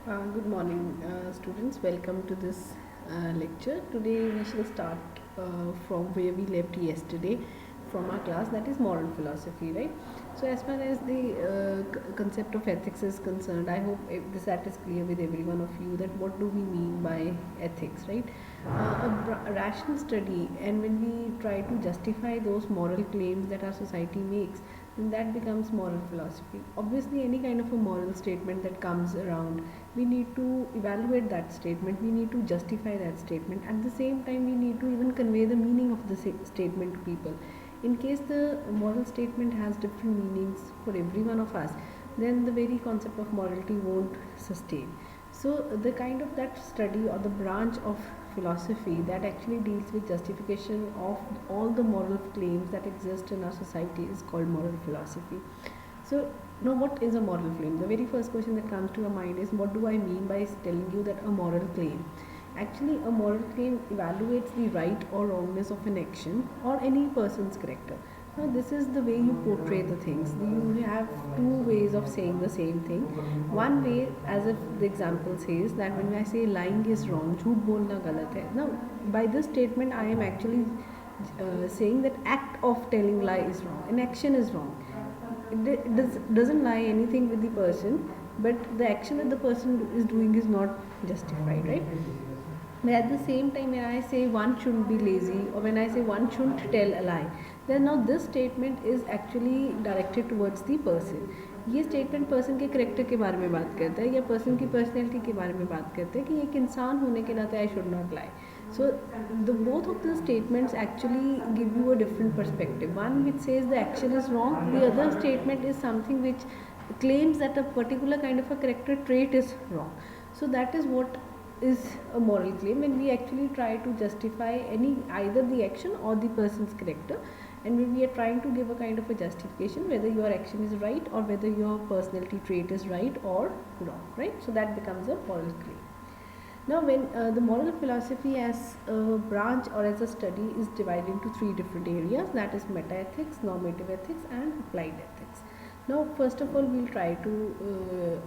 Good morning, students. Welcome to this lecture. Today we shall start from where we left yesterday from our class, that is moral philosophy, right? So, as far as the concept of ethics is concerned, I hope that is clear with every one of you that what do we mean by ethics, right? A rational study, and when we try to justify those moral claims that our society makes, then that becomes moral philosophy. Obviously, any kind of a moral statement that comes around, we need to evaluate that statement, we need to justify that statement. At the same time, we need to even convey the meaning of the statement to people. In case the moral statement has different meanings for every one of us, then the very concept of morality won't sustain. So the kind of that study or the branch of philosophy that actually deals with justification of all the moral claims that exist in our society is called moral philosophy. So now, what is a moral claim? The very first question that comes to your mind is, what do I mean by telling you that a moral claim? Actually, a moral claim evaluates the right or wrongness of an action or any person's character. Now, this is the way you portray the things. You have two ways of saying the same thing. One way, as if the example says that when I say lying is wrong, झूठ बोलना गलत है. Now, by this statement, I am actually saying that act of telling lie is wrong, an action is wrong. Doesn't lie anything with the person, but the action that the person is doing is not justified, right? But at the same time, when I say one shouldn't be lazy, or when I say one shouldn't tell a lie, then now this statement is actually directed towards the person. ये statement person के character के बारे में बात करता है या person की पर्सनैलिटी के बारे में बात करता है कि एक इंसान होने के नाते I should not lie. So the both of the statements actually give you a different perspective. One which says the action is wrong, the other statement is something which claims that a particular kind of a character trait is wrong. So that is what is a moral claim, when we actually try to justify any either the action or the person's character, and when we are trying to give a kind of a justification whether your action is right or whether your personality trait is right or wrong, right? So that becomes a moral claim. Now, when the moral philosophy as a branch or as a study is divided into three different areas, that is meta ethics, normative ethics, and applied ethics. Now, first of all, we'll try to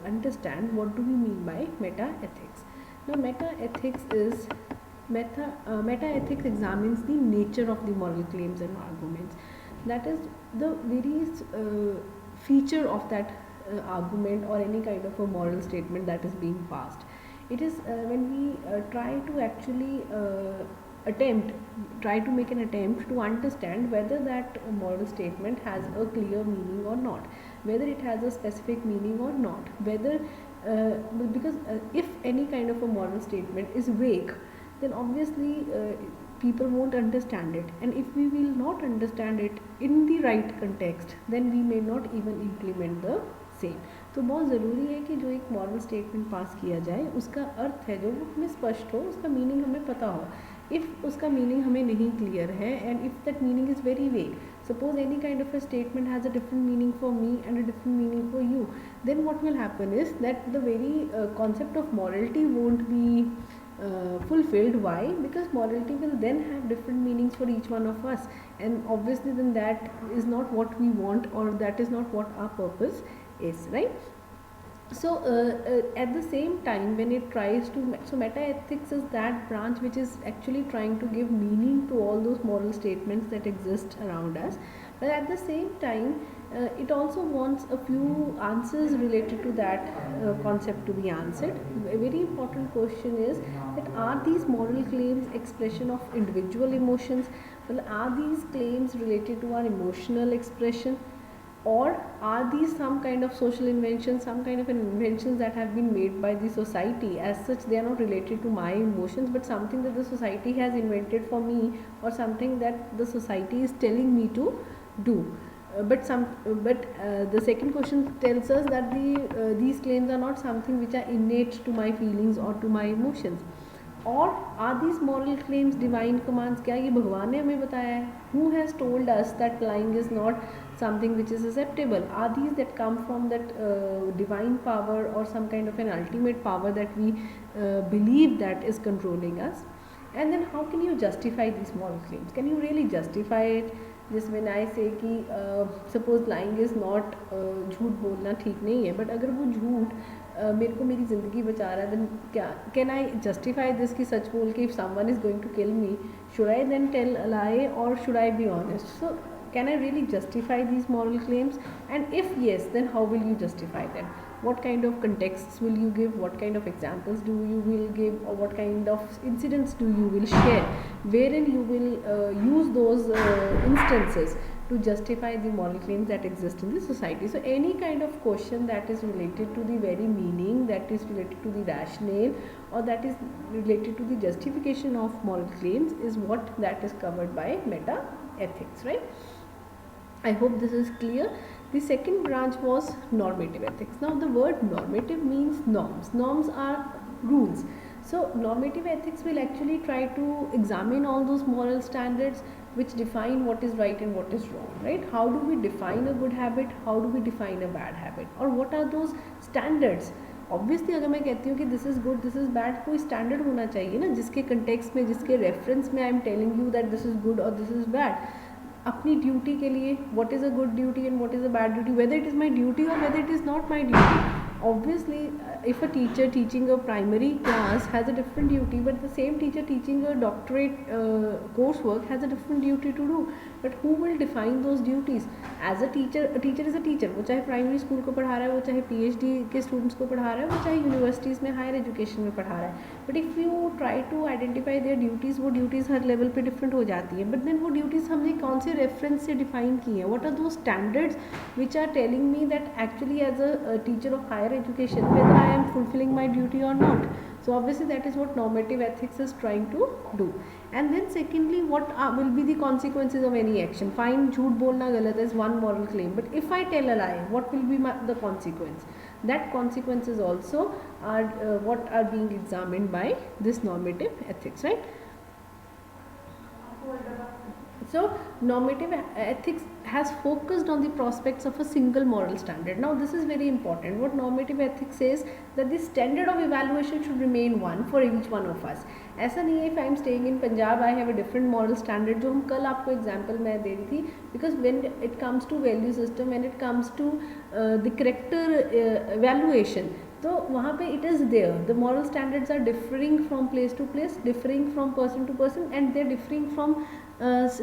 understand what do we mean by meta ethics. Now, meta ethics examines the nature of the moral claims and arguments. That is the very feature of that argument or any kind of a moral statement that is being passed. It is when we try to actually try to make an attempt to understand whether that moral statement has a clear meaning or not, whether it has a specific meaning or not, whether because if any kind of a moral statement is vague, then obviously people won't understand it, and if we will not understand it in the right context, then we may not even implement the same. तो बहुत ज़रूरी है कि जो एक moral statement pass किया जाए उसका अर्थ है जो वो हमें स्पष्ट हो, उसका मीनिंग हमें पता हो. इफ़ उसका मीनिंग हमें नहीं क्लियर है and if that meaning is very vague, suppose any kind of a statement has a different meaning for me and a different meaning for you, then what will happen is that the very concept of morality won't be fulfilled. Why? Because morality will then have different meanings for each one of us, and obviously then that is not what we want, or that is not what our purpose is, right? So at the same time, when it tries to, so meta ethics is that branch which is actually trying to give meaning to all those moral statements that exist around us, but at the same time it also wants a few answers related to that concept to be answered. A very important question is that are these moral claims expression of individual emotions? Well, are these claims related to our emotional expression, or are these some kind of social inventions, some kind of inventions that have been made by the society? As such, they are not related to my emotions, but something that the society has invented for me, or something that the society is telling me to do. The second question tells us that these claims are not something which are innate to my feelings or to my emotions. Or are these moral claims divine commands? क्या ये भगवान ने हमें बताया है? Who has told us that lying is not something which is acceptable? Are these that come from that divine power, or some kind of an ultimate power that we believe that is controlling us? And then how can you justify these moral claims? Can you really justify it? Just when I say कि suppose lying is not झूठ बोलना ठीक नहीं है, but अगर वो झूठ मेरे को मेरी ज़िंदगी बचा रहा है, देन क्या कैन आई जस्टिफाई दिस कि सच बोल के if someone is going to kill me, should I then tell a lie or should I be honest? So can I really justify these moral claims, and if yes, then how will you justify them? What kind of contexts will you give, what kind of examples do you will give, or what kind of incidents do you will share wherein you will use those instances to justify the moral claims that exist in the society? So any kind of question that is related to the very meaning, that is related to the rationale, or that is related to the justification of moral claims is what that is covered by meta ethics, right? I hope this is clear. The second branch was normative ethics. Now the word normative means norms. Norms are rules. So normative ethics will actually try to examine all those moral standards which define what is right and what is wrong, right? How do we define a good habit, how do we define a bad habit, or what are those standards? Obviously अगर मैं कहती हूँ कि this is good this is bad, कोई standard होना चाहिए ना, जिसके कंटेक्स्ट में, जिसके रेफरेंस में I am telling you that this is good और दिस इज़ बैड. अपनी ड्यूटी के लिए what is a good duty and what is a bad duty, whether it is my duty or whether it is not my duty. Obviously, if a teacher teaching a primary class has a different duty, but the same teacher teaching a doctorate coursework has a different duty to do. But who will define those duties? As a teacher is a teacher. वो चाहे primary school को पढ़ा रहा है, वो चाहे PhD के students को पढ़ा रहा है, वो चाहे यूनिवर्सिटीज़ में हायर एजुकेशन में पढ़ा रहा है. But if you try to identify their duties, वो ड्यूटीज़ हर लेवल पे डिफरेंट हो जाती हैं. बट देन वो ड्यूटीज़ हमने कौन से रेफरेंस से डिफाइन की हैं? What are the standards which are telling me that actually as a teacher of higher education whether I am fulfilling my duty or not? So obviously that is what normative ethics is trying to do. And then secondly, what will be the consequences of any action? Fine, झूठ बोलना गलत is one moral claim, but if I tell a lie, what will be the consequence? That consequences also are what are being examined by this normative ethics, right? So normative ethics has focused on the prospects of a single moral standard. Now this is very important. What normative ethics says that the standard of evaluation should remain one for each one of us. ऐसा नहीं है if I am staying in Punjab I have a different moral standard, जो हम कल आपको example मैं दे रही थी. Because when it comes to value system, when it comes to the character evaluation, तो वहाँ पे it is there, the moral standards are differing from place to place, differing from person to person, and they are differing from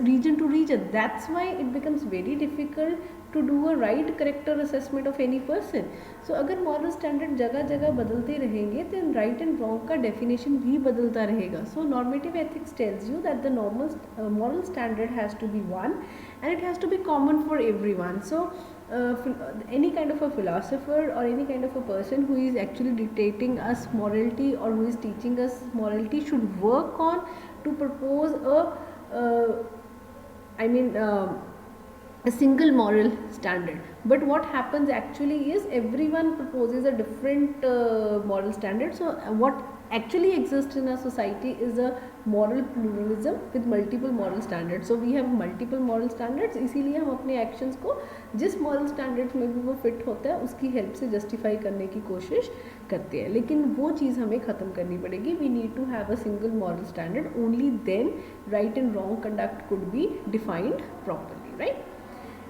region to region. That's why it becomes very difficult to do a right character assessment of any person. So अगर moral standard जगह जगह बदलते रहेंगे then right and wrong का definition भी बदलता रहेगा. So normative ethics tells you that the moral standard has to be one and it has to be common for everyone. So any kind of a philosopher or any kind of a person who is actually dictating us morality or who is teaching us morality should work on to propose a single moral standard. But what happens actually is everyone proposes a different moral standard. So what actually exists in a society is a moral pluralism with multiple moral standards. So we have multiple moral standards, इसीलिए हम अपने actions को जिस moral standards में भी वो fit होता है उसकी help से justify करने की कोशिश करते हैं. लेकिन वो चीज़ हमें ख़त्म करनी पड़ेगी. We need to have a single moral standard. Only then right and wrong conduct could be defined properly, right?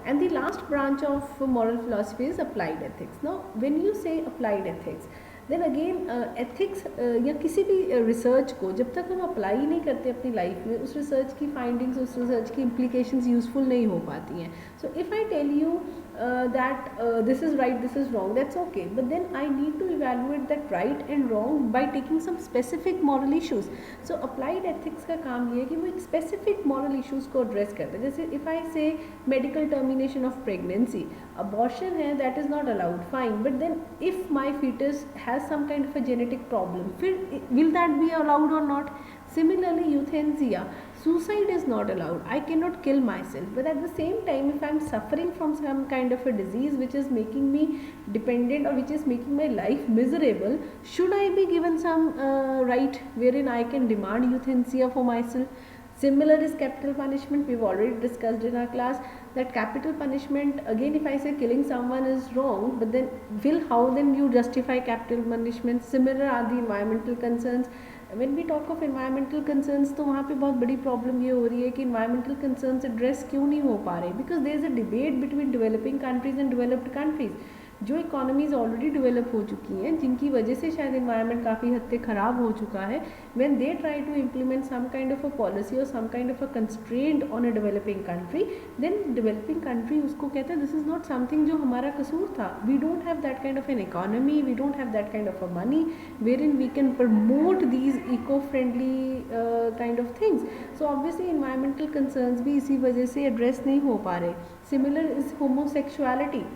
And the last branch of moral philosophy is applied ethics. Now when you say applied ethics, then again ethics या किसी भी research को जब तक हम apply ही नहीं करते अपनी लाइफ में, उस रिसर्च की फाइंडिंग्स, उस रिसर्च की इम्प्लीकेशंस यूजफुल नहीं हो पाती हैं. So if I tell you that this is right, this is wrong, that's okay, but then I need to evaluate that right and wrong by taking some specific moral issues. So applied ethics का काम ये है कि वो एक specific moral issues को address करते हैं. जैसे if I say medical termination of pregnancy, abortion है, that is not allowed, fine, but then if my fetus has some kind of a genetic problem, फिर will that be allowed or not? Similarly, euthanasia, suicide is not allowed. I cannot kill myself, but at the same time, if I am suffering from some kind of a disease which is making me dependent or which is making my life miserable, should I be given some right wherein I can demand euthanasia for myself? Similar is capital punishment. We've already discussed in our class that capital punishment, again if I say killing someone is wrong, but then how then you justify capital punishment? Similar are the environmental concerns. When we talk of environmental concerns, तो वहाँ पे बहुत बड़ी problem ये हो रही है कि environmental concerns एड्रेस क्यों नहीं हो पा रहे? Because there is a debate between developing countries and developed countries. जो इकोनॉमीज ऑलरेडी डेवलप हो चुकी हैं, जिनकी वजह से शायद इन्वायरमेंट काफ़ी हद तक ख़राब हो चुका है, when they try to implement some kind of a policy or some kind of a constraint on a developing country, then developing country उसको कहता है this is not something जो हमारा कसूर था. We don't have that kind of an economy, we don't have that kind of a money wherein we can promote these eco-friendly kind of things. So obviously environmental concerns भी इसी वजह से address नहीं हो पा रहे. Similar is homosexuality.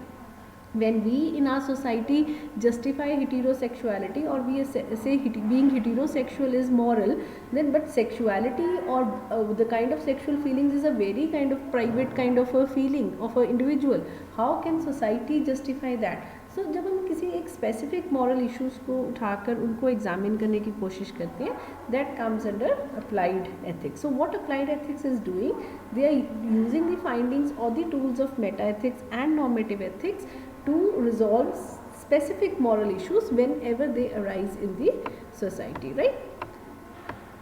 When we in our society justify heterosexuality or we say being heterosexual is moral, then but sexuality or the kind of sexual feelings is a very kind of private kind of a feeling of an individual. How can society justify that? So जब हम किसी एक specific moral issues को उठाकर उनको examine करने की कोशिश करते हैं, that comes under applied ethics. So what applied ethics is doing, they are using the findings or the tools of meta ethics and normative ethics to resolve specific moral issues whenever they arise in the society, right?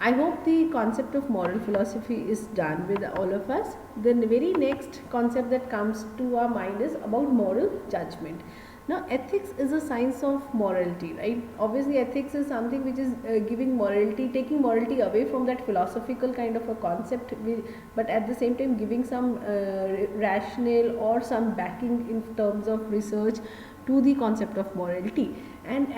I hope the concept of moral philosophy is done with all of us. Then the very next concept that comes to our mind is about moral judgment. Now ethics is a science of morality, right? Obviously ethics is something which is giving morality, taking morality away from that philosophical kind of a concept, but at the same time giving some rationale or some backing in terms of research to the concept of morality. And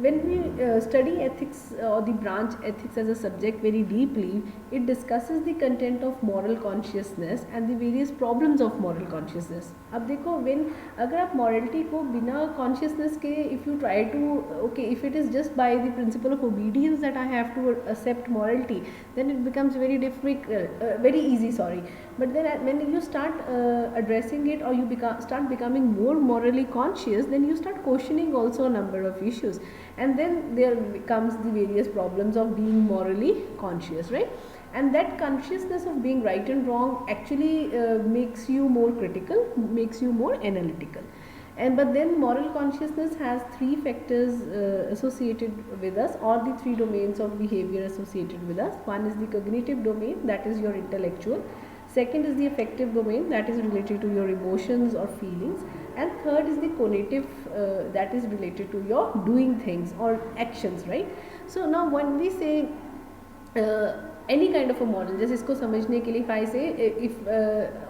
when we study ethics or the branch ethics as a subject very deeply, it discusses the content of moral consciousness and the various problems of moral consciousness. अब देखो when अगर आप morality को बिना consciousness के if you try to okay if it is just by the principle of obedience that I have to accept morality, then it becomes very difficult, very easy, sorry. But then when you start addressing it or you start becoming more morally conscious, then you start questioning also a number of issues, and then there becomes the various problems of being morally conscious, right? And that consciousness of being right and wrong actually makes you more critical, makes you more analytical. But then moral consciousness has three factors associated with us, or the three domains of behavior associated with us. One is the cognitive domain, that is your intellectual. Second is the affective domain, that is related to your emotions or feelings. And third is the conative, that is related to your doing things or actions, right? So now when we say any kind of a moral, जैसे इसको समझने के लिए if I say if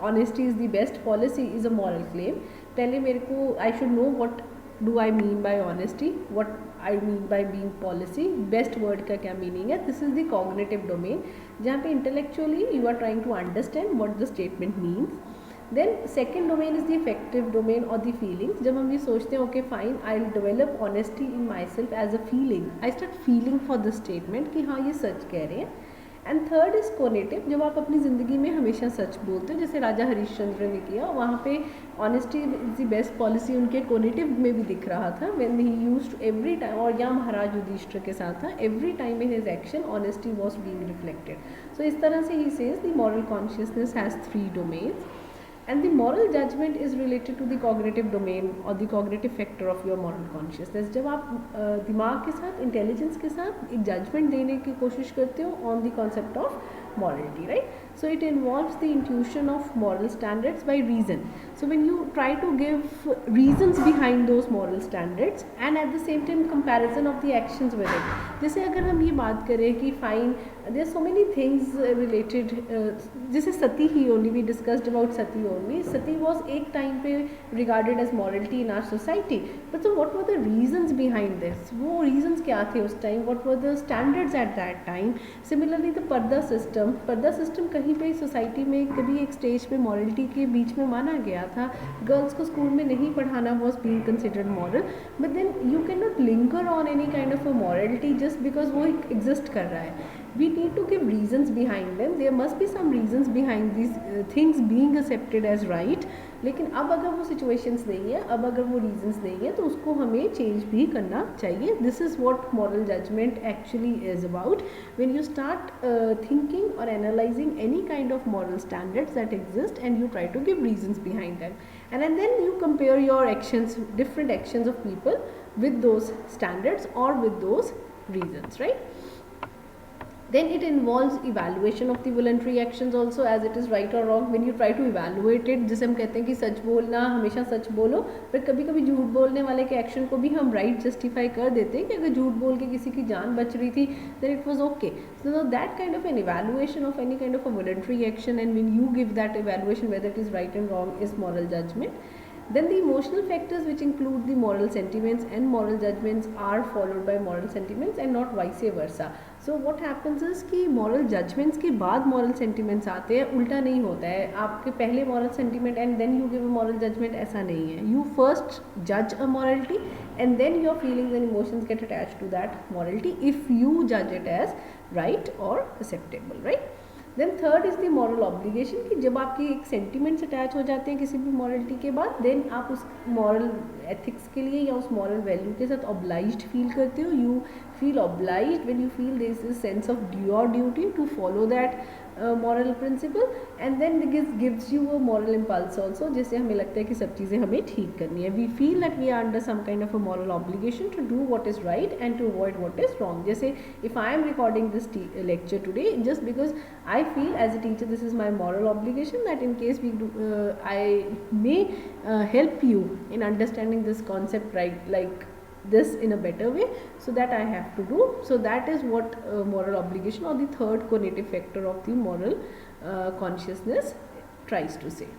honesty is the best policy is a moral claim, पहले मेरे को I should know what do I mean by honesty, what I mean by being policy, best word का क्या meaning है. This is the cognitive domain, जहाँ पे intellectually you are trying to understand what the statement means. Then second domain is the affective domain or the feelings. जब हम ये सोचते हैं okay fine I'll develop honesty in myself as a feeling, I start feeling for the statement कि हाँ ये सच कह रहे हैं. एंड थर्ड इज कोनेटिव, जब आप अपनी ज़िंदगी में हमेशा सच बोलते हो, जैसे राजा हरिश्चंद्र ने किया, वहाँ पे honesty is the best policy उनके कोनेटिव में भी दिख रहा था when he used every time, और या महाराज युधिष्ठिर के साथ था, every time in his action honesty was being reflected. So इस तरह से ही says the moral consciousness has three domains. And the moral judgment is related to the cognitive domain or the cognitive factor of your moral consciousness. जब आप दिमाग के साथ, intelligence के साथ एक जजमेंट देने की कोशिश करते हो on the concept of morality, right? So it involves the intuition of moral standards by reason. So when you try to give reasons behind those moral standards and at the same time comparison of the actions with it. जैसे अगर हम ये बात करें कि fine, there are so many things related, जैसे सती ही only, we discussed about Sati only. Sati was एक time पे regarded as morality in our society. But so what were the reasons behind this? वो reasons क्या थे उस time? What were the standards at that time? Similarly the पर्दा system कहीं पे society में कभी एक स्टेज पे मॉरलिटी के बीच में माना गया था. गर्ल्स को स्कूल में नहीं पढ़ाना was being considered moral, but then you can not linger on any kind of a morality just because वो एग्जिस्ट कर रहा है. We need to give reasons behind them. There must be some reasons behind these things being accepted as right. लेकिन अब अगर वो situations नहीं है, अब अगर वो reasons नहीं है, तो उसको हमें change भी करना चाहिए. This is what moral judgment actually is about. When you start thinking or analyzing any kind of moral standards that exist and you try to give reasons behind them, and then you compare your actions, different actions of people with those standards or with those reasons, right? Then it involves evaluation of the voluntary actions also, as it is right or wrong. When you try to evaluate it, जैसे हम कहते हैं कि सच बोलना, हमेशा सच बोलो, पर कभी कभी झूठ बोलने वाले के एक्शन को भी हम राइट जस्टिफाई कर देते हैं कि अगर झूठ बोल के किसी की जान बच रही थी, then it was okay. So that kind of an evaluation of any kind of a voluntary action, and when you give that evaluation whether it is right and wrong, is moral judgment. Then the emotional factors, which include the moral sentiments and moral judgments, are followed by moral sentiments and not vice versa. So what happens is कि moral judgments के बाद moral sentiments आते हैं, उल्टा नहीं होता है. आपके पहले moral sentiment and then you give a moral judgment, ऐसा नहीं है. You first judge a morality and then your feelings and emotions get attached to that morality if you judge it as right or acceptable, right? Then third is the moral obligation, कि जब आपकी एक sentiments attach हो जाते हैं किसी भी morality के बाद, देन आप उस मॉरल एथिक्स के लिए या उस मॉरल वैल्यू के साथ ऑब्लाइज्ड फील करते हो. You feel obliged when you feel there is a sense of your duty to follow that moral principle, and then it gives you a moral impulse also, जैसे हमें लगता है कि सब चीज़ें हमें ठीक करनी है. we feel that we are under some kind of a moral obligation to do what is right and to avoid what is wrong. जैसे if I am recording this lecture today just because I feel as a teacher this is my moral obligation, that in case we do, I may help you in understanding this concept right, like this in a better way, so that I have to do. So that is what moral obligation, or the third cognitive factor of the moral consciousness, tries to say.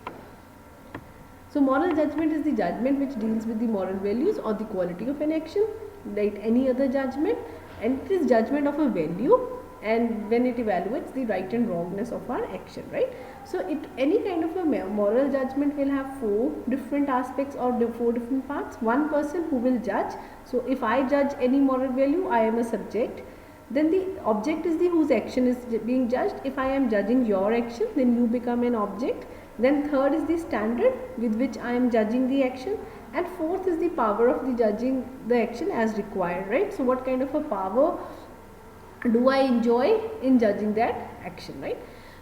So moral judgment is the judgment which deals with the moral values or the quality of an action, like any other judgment, and it is judgment of a value, and when it evaluates the right and wrongness of our action, right? So any kind of a moral judgment will have four different aspects or four different parts. One person who will judge. So if I judge any moral value, I am a subject. Then the object is the whose action is being judged. If I am judging your action, then you become an object. Then third is the standard with which I am judging the action, and fourth is the power of the judging the action as required, right? So what kind of a power do I enjoy in judging that action, right?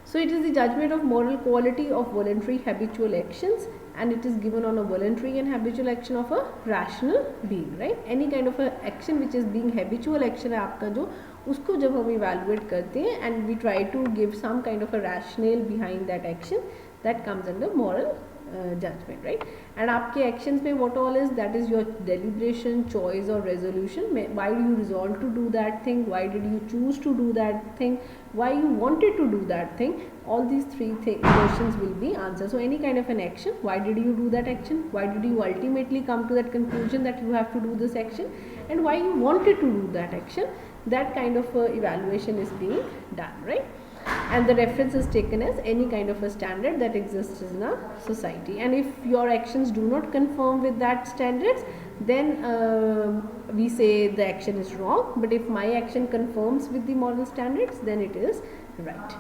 So it is the judgment of moral quality of voluntary habitual actions, and it is given on a voluntary and habitual action of a rational being, right? Any kind of a action which is being habitual action है आपका जो, उसको जब हम evaluate करते हैं and we try to give some kind of a rationale behind that action, that comes under moral judgment, right? And आपके actions में what all is, that is your deliberation, choice or resolution. Why do you resolve to do that thing? Why did you choose to do that thing? Why you wanted to do that thing? All these three questions will be answered. So any kind of an action, why did you do that action? Why did you ultimately come to that conclusion that you have to do this action? And why you wanted to do that action? That kind of evaluation is being done, right? And the reference is taken as any kind of a standard that exists in a society, and if your actions do not conform with that standards, then we say the action is wrong. But if my action conforms with the moral standards, then it is right.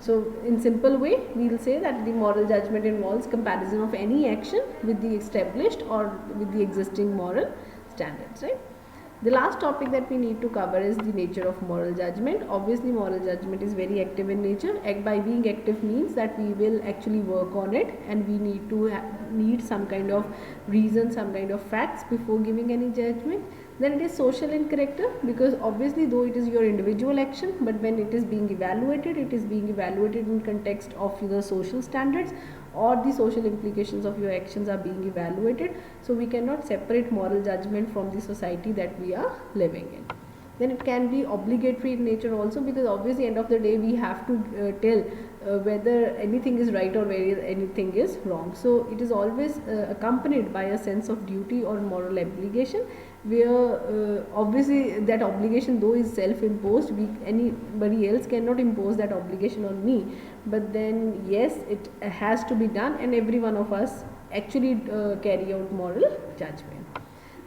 So in simple way, we will say that the moral judgment involves comparison of any action with the established or with the existing moral standards, right? The last topic that we need to cover is the nature of moral judgment. Obviously moral judgment is very active in nature. By being active means that we will actually work on it, and we need to need some kind of reason, some kind of facts before giving any judgment. Then it is social in character, because obviously though it is your individual action, but when it is being evaluated, it is being evaluated in context of the social standards, or the social implications of your actions are being evaluated. So we cannot separate moral judgment from the society that we are living in. Then it can be obligatory in nature also, because obviously end of the day we have to tell whether anything is right or whether anything is wrong. So it is always accompanied by a sense of duty or moral obligation, where obviously that obligation though is self-imposed, anybody else cannot impose that obligation on me, but then yes, it has to be done, and every one of us actually carry out moral judgment.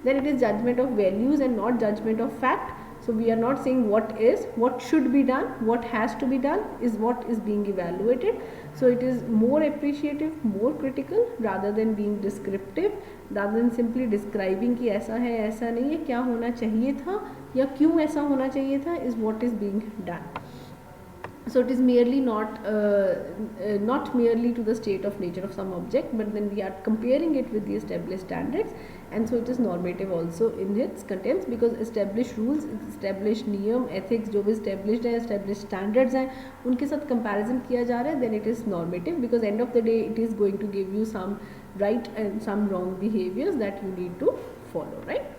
Then it is judgment of values and not judgment of fact. So we are not saying what should be done, what has to be done is what is being evaluated. So it is more appreciative, more critical, rather than being descriptive, rather than simply describing कि ऐसा है ऐसा नहीं है, क्या होना चाहिए था या क्यों ऐसा होना चाहिए था, is what is being done. So it is merely not merely to the state of nature of some object, but then we are comparing it with the established standards, and so it is normative also in its contents, because established rules, established नियम, ethics जो भी established है, established standards हैं, उनके साथ comparison किया जा रहा है, then it is normative, because end of the day it is going to give you some right and some wrong behaviors that you need to follow, right?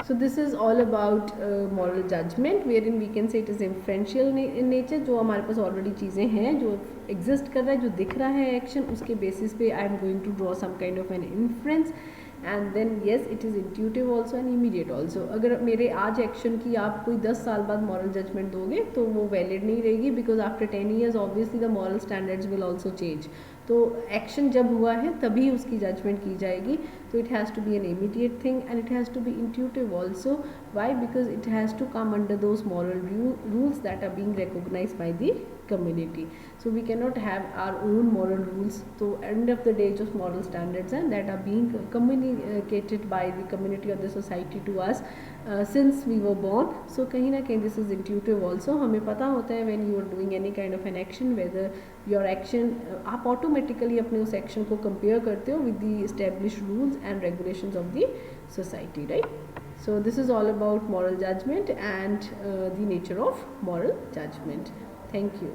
So this is all about moral judgment, wherein we can say it is inferential in nature. जो हमारे पास already चीज़ें हैं, जो exist कर रहा है, जो दिख रहा है action, उसके basis पे I am going to draw some kind of an inference, and then yes it is intuitive also and immediate also. अगर मेरे आज action की आप कोई 10 साल बाद moral judgment दोगे तो वो valid नहीं रहेगी, because after 10 years obviously the moral standards will also change. तो एक्शन जब हुआ है तभी उसकी जजमेंट की जाएगी. तो it has to be an immediate thing and it has to be intuitive also. Why? Because it has to come under those moral rules that are being recognise by the community. So we cannot have our own moral rules. So end of the day just moral standards and that are being communicated by the community or the society to us since we were born. So kahin na kahin this is intuitive also. हमें पता होता है when you are doing any kind of an action whether your action आप automatically अपने उस action को compare करते हो with the established rules and regulations of the society, right? So this is all about moral judgment and the nature of moral judgment. Thank you.